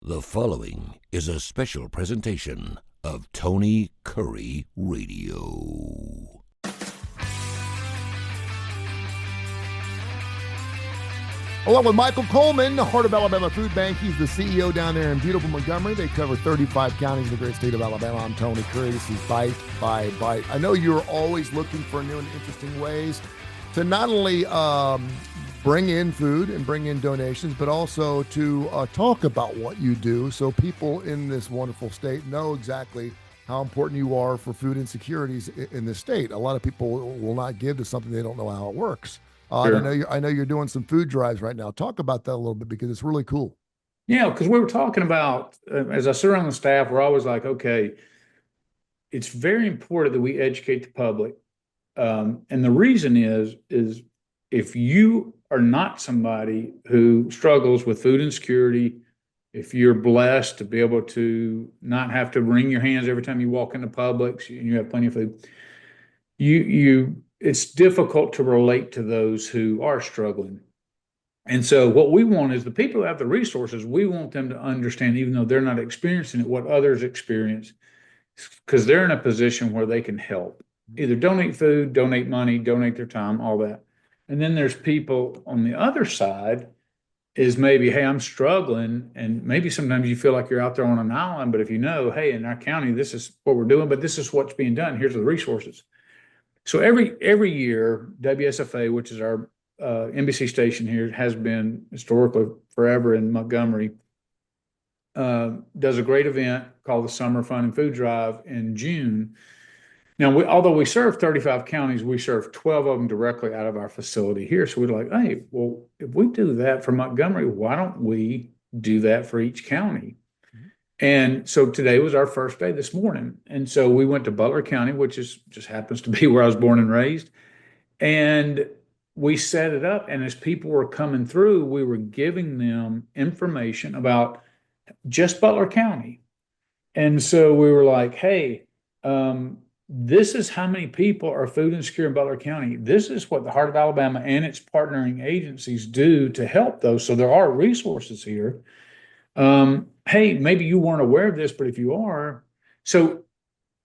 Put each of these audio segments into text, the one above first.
The following is a special presentation of Tony Kurre Radio. Along with Michael Coleman, the Heart of Alabama Food Bank. He's the CEO down there in beautiful Montgomery. They cover 35 counties in the great state of Alabama. I'm Tony Kurre. This is Bite by Bite. I know you're always looking for new and interesting ways to not only bring in food and bring in donations, but also to talk about what you do so people in this wonderful state know exactly how important you are for food insecurities in this state. A lot of people will not give to something they don't know how it works. Sure. I know you're doing some food drives right now. Talk about that a little bit because it's really cool. Yeah, because we were talking about, as I sit around the staff, we're always like, okay, it's very important that we educate the public. And the reason is if you are not somebody who struggles with food insecurity, if you're blessed to be able to not have to wring your hands every time you walk into Publix and you have plenty of food, it's difficult to relate to those who are struggling. And so what we want is the people who have the resources, we want them to understand, even though they're not experiencing it, what others experience, because they're in a position where they can help. Either donate food, donate money, donate their time, all that. And then there's people on the other side is maybe, hey, I'm struggling. And maybe sometimes you feel like you're out there on an island, but if you know, hey, in our county, this is what we're doing, but this is what's being done. Here's the resources. So every year, WSFA, which is our NBC station here, has been historically forever in Montgomery, does a great event called the Summer Fun and Food Drive in June. Now, although we serve 35 counties, we serve 12 of them directly out of our facility here. So we're like, hey, well, if we do that for Montgomery, why don't we do that for each county? And so today was our first day this morning. And so we went to Butler County, which just happens to be where I was born and raised. And we set it up. And as people were coming through, we were giving them information about just Butler County. And so we were like, hey, this is how many people are food insecure in Butler County. This is what the Heart of Alabama and its partnering agencies do to help those. So there are resources here. Hey, maybe you weren't aware of this, but if you are, so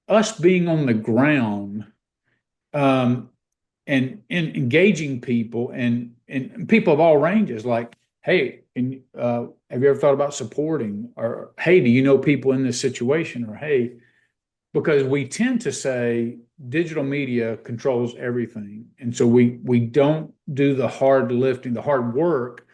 us being on the ground, and engaging people and people of all ranges, like, hey, have you ever thought about supporting? Or, hey, do you know people in this situation? Or, hey, because we tend to say digital media controls everything. And so we don't do the hard lifting, the hard work,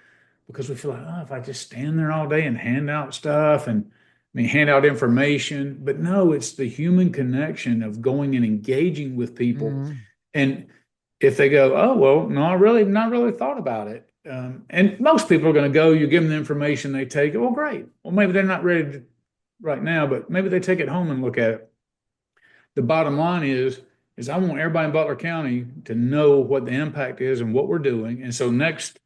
because we feel like, oh, if I just stand there all day and hand out stuff and hand out information. But no, it's the human connection of going and engaging with people. Mm-hmm. And if they go, oh, well, no, I really not really thought about it. And most people are going to go, you give them the information, they take it. Well, great. Well, maybe they're not ready to, right now, but maybe they take it home and look at it. The bottom line is I want everybody in Butler County to know what the impact is and what we're doing. And so next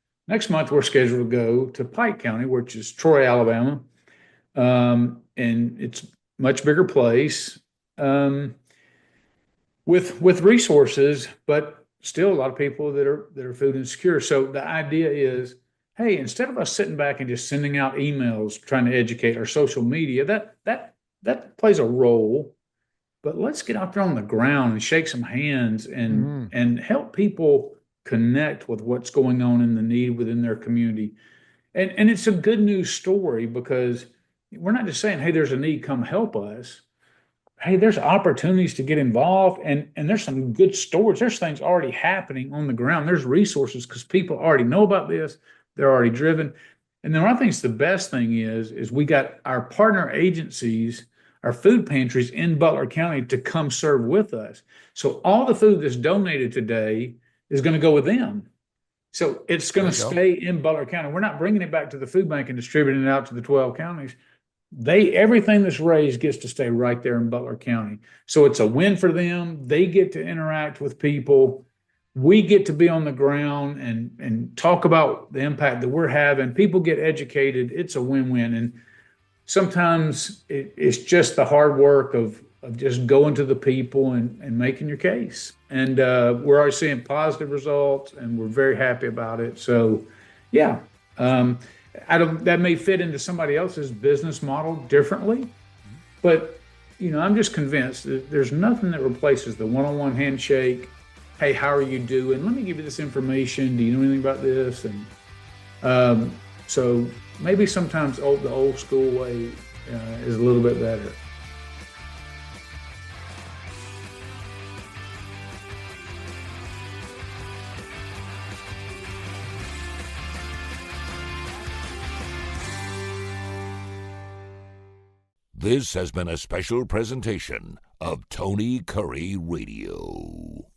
month, we're scheduled to go to Pike County, which is Troy, Alabama. And it's a much bigger place with resources, but still a lot of people that are food insecure. So the idea is, hey, instead of us sitting back and just sending out emails trying to educate our social media, that plays a role. But let's get out there on the ground and shake some hands and help people connect with what's going on in the need within their community. And it's a good news story because we're not just saying, hey, there's a need, come help us. Hey, there's opportunities to get involved and there's some good stories. There's things already happening on the ground. There's resources because people already know about this. They're already driven. And then what I think is the best thing is we got our partner agencies, our food pantries in Butler County to come serve with us. So all the food that's donated today is going to go with them. So it's going to stay in Butler County. We're not bringing it back to the food bank and distributing it out to the 12 counties. Everything that's raised gets to stay right there in Butler County. So it's a win for them. They get to interact with people. We get to be on the ground and talk about the impact that we're having. People get educated. It's a win-win. And sometimes it's just the hard work of just going to the people and making your case. And we're already seeing positive results, and we're very happy about it. So, yeah. that may fit into somebody else's business model differently, but I'm just convinced that there's nothing that replaces the one-on-one handshake. Hey, how are you doing? Let me give you this information. Do you know anything about this? And so maybe sometimes the old school way is a little bit better. This has been a special presentation of Tony Kurre Radio.